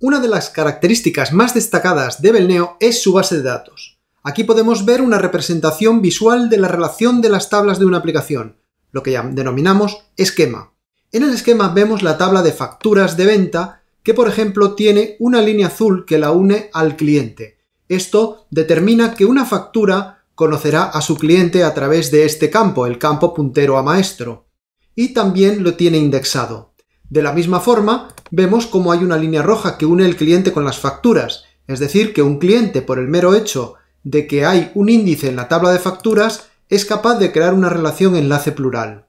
Una de las características más destacadas de Belneo es su base de datos. Aquí podemos ver una representación visual de la relación de las tablas de una aplicación, lo que denominamos esquema. En el esquema vemos la tabla de facturas de venta que, por ejemplo, tiene una línea azul que la une al cliente. Esto determina que una factura conocerá a su cliente a través de este campo, el campo puntero a maestro, y también lo tiene indexado. De la misma forma, vemos cómo hay una línea roja que une el cliente con las facturas, es decir, que un cliente, por el mero hecho de que hay un índice en la tabla de facturas, es capaz de crear una relación enlace plural.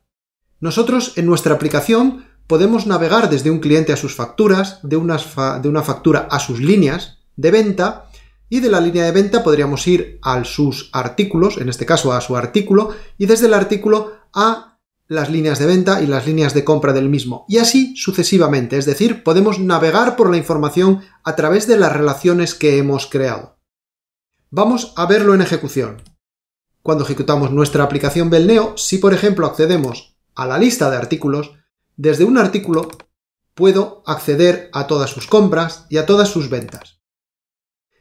Nosotros, en nuestra aplicación, podemos navegar desde un cliente a sus facturas, de una factura a sus líneas de venta, y de la línea de venta podríamos ir a sus artículos, en este caso a su artículo, y desde el artículo a las líneas de venta y las líneas de compra del mismo, y así sucesivamente, es decir, podemos navegar por la información a través de las relaciones que hemos creado. Vamos a verlo en ejecución. Cuando ejecutamos nuestra aplicación Belneo, si por ejemplo accedemos a la lista de artículos, desde un artículo puedo acceder a todas sus compras y a todas sus ventas.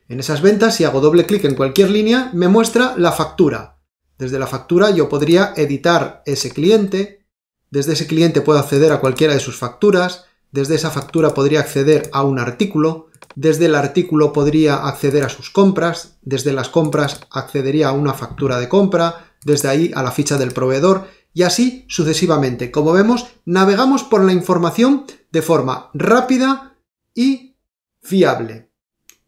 En esas ventas, si hago doble clic en cualquier línea, me muestra la factura. Desde la factura yo podría editar ese cliente, desde ese cliente puedo acceder a cualquiera de sus facturas, desde esa factura podría acceder a un artículo, desde el artículo podría acceder a sus compras, desde las compras accedería a una factura de compra, desde ahí a la ficha del proveedor y así sucesivamente. Como vemos, navegamos por la información de forma rápida y fiable.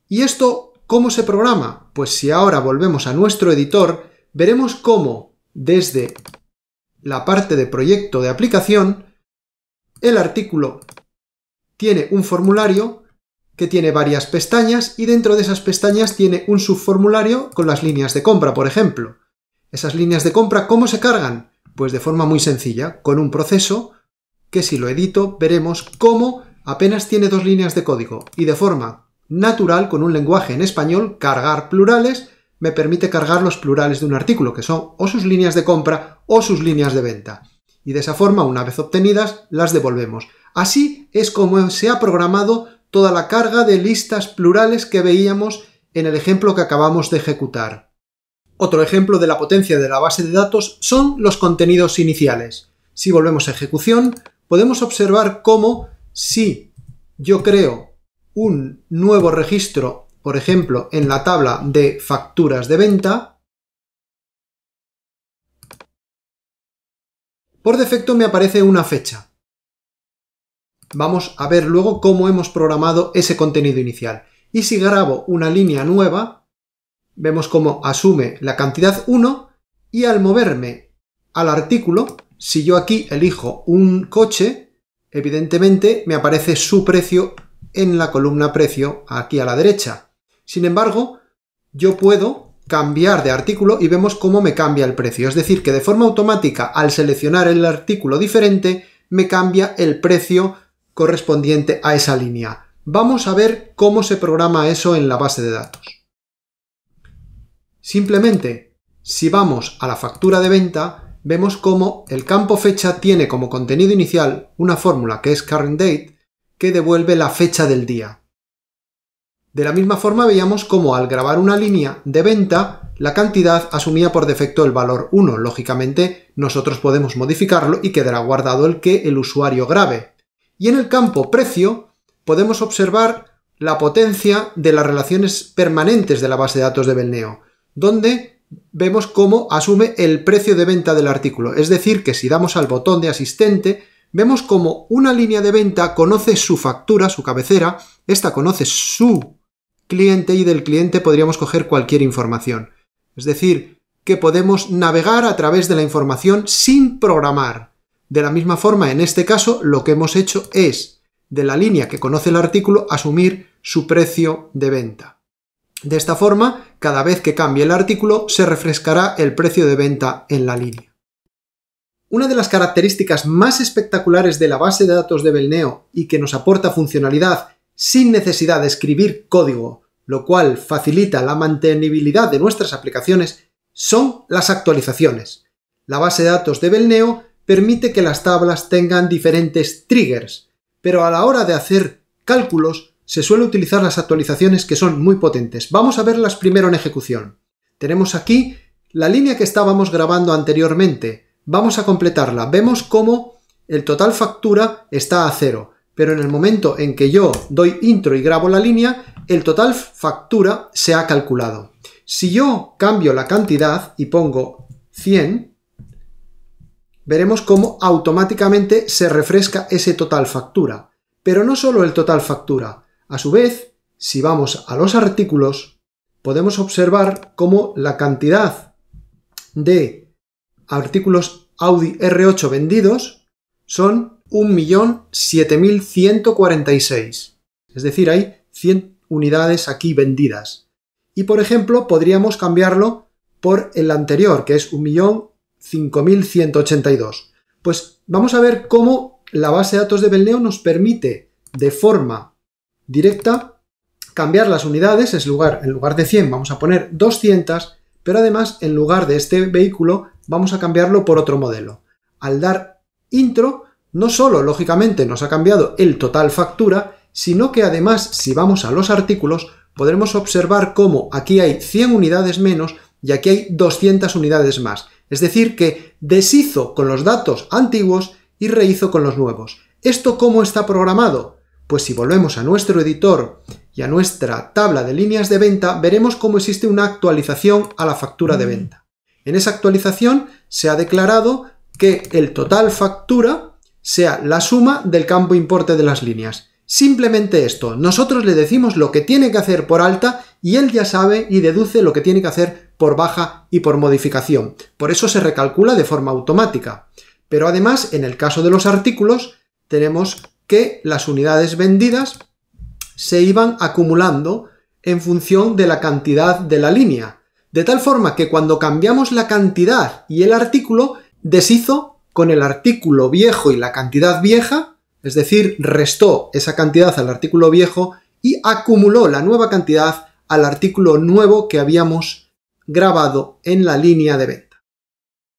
¿Y esto cómo se programa? Pues si ahora volvemos a nuestro editor, veremos cómo desde la parte de proyecto de aplicación, el artículo tiene un formulario que tiene varias pestañas y dentro de esas pestañas tiene un subformulario con las líneas de compra, por ejemplo. Esas líneas de compra, ¿cómo se cargan? Pues de forma muy sencilla, con un proceso que si lo edito veremos cómo apenas tiene 2 líneas de código y de forma natural, con un lenguaje en español, cargar plurales, me permite cargar los plurales de un artículo, que son o sus líneas de compra o sus líneas de venta. Y de esa forma, una vez obtenidas, las devolvemos. Así es como se ha programado toda la carga de listas plurales que veíamos en el ejemplo que acabamos de ejecutar. Otro ejemplo de la potencia de la base de datos son los contenidos iniciales. Si volvemos a ejecución, podemos observar cómo si yo creo un nuevo registro, por ejemplo, en la tabla de facturas de venta, por defecto me aparece una fecha. Vamos a ver luego cómo hemos programado ese contenido inicial. Y si grabo una línea nueva, vemos cómo asume la cantidad 1 y al moverme al artículo, si yo aquí elijo un coche, evidentemente me aparece su precio en la columna precio aquí a la derecha. Sin embargo, yo puedo cambiar de artículo y vemos cómo me cambia el precio. Es decir, que de forma automática, al seleccionar el artículo diferente, me cambia el precio correspondiente a esa línea. Vamos a ver cómo se programa eso en la base de datos. Simplemente, si vamos a la factura de venta, vemos cómo el campo fecha tiene como contenido inicial una fórmula que es current date, que devuelve la fecha del día. De la misma forma veíamos cómo al grabar una línea de venta, la cantidad asumía por defecto el valor 1. Lógicamente, nosotros podemos modificarlo y quedará guardado el que el usuario grabe. Y en el campo precio podemos observar la potencia de las relaciones permanentes de la base de datos de Belneo, donde vemos cómo asume el precio de venta del artículo. Es decir, que si damos al botón de asistente, vemos cómo una línea de venta conoce su factura, su cabecera, esta conoce su cliente y del cliente podríamos coger cualquier información. Es decir, que podemos navegar a través de la información sin programar. De la misma forma, en este caso, lo que hemos hecho es, de la línea que conoce el artículo, asumir su precio de venta. De esta forma, cada vez que cambie el artículo, se refrescará el precio de venta en la línea. Una de las características más espectaculares de la base de datos de Belneo y que nos aporta funcionalidad sin necesidad de escribir código, lo cual facilita la mantenibilidad de nuestras aplicaciones, son las actualizaciones. La base de datos de Belneo permite que las tablas tengan diferentes triggers, pero a la hora de hacer cálculos se suele utilizar las actualizaciones que son muy potentes. Vamos a verlas primero en ejecución. Tenemos aquí la línea que estábamos grabando anteriormente. Vamos a completarla. Vemos cómo el total factura está a 0, pero en el momento en que yo doy intro y grabo la línea, el total factura se ha calculado. Si yo cambio la cantidad y pongo 100, veremos cómo automáticamente se refresca ese total factura. Pero no solo el total factura. A su vez, si vamos a los artículos, podemos observar cómo la cantidad de artículos Audi R8 vendidos son 1.007.146. Es decir, hay 100 unidades aquí vendidas. Y por ejemplo, podríamos cambiarlo por el anterior, que es 1.005.182. Pues vamos a ver cómo la base de datos de Belneo nos permite de forma directa cambiar las unidades. En lugar de 100 vamos a poner 200, pero además en lugar de este vehículo vamos a cambiarlo por otro modelo. Al dar intro, no solo lógicamente nos ha cambiado el total factura, sino que además si vamos a los artículos podremos observar cómo aquí hay 100 unidades menos y aquí hay 200 unidades más. Es decir, que deshizo con los datos antiguos y rehizo con los nuevos. ¿Esto cómo está programado? Pues si volvemos a nuestro editor y a nuestra tabla de líneas de venta, veremos cómo existe una actualización a la factura de venta. En esa actualización se ha declarado que el total factura sea la suma del campo importe de las líneas. Simplemente esto, nosotros le decimos lo que tiene que hacer por alta y él ya sabe y deduce lo que tiene que hacer por baja y por modificación. Por eso se recalcula de forma automática. Pero además, en el caso de los artículos, tenemos que las unidades vendidas se iban acumulando en función de la cantidad de la línea. De tal forma que cuando cambiamos la cantidad y el artículo, deshizo con el artículo viejo y la cantidad vieja, es decir, restó esa cantidad al artículo viejo y acumuló la nueva cantidad al artículo nuevo que habíamos grabado en la línea de venta.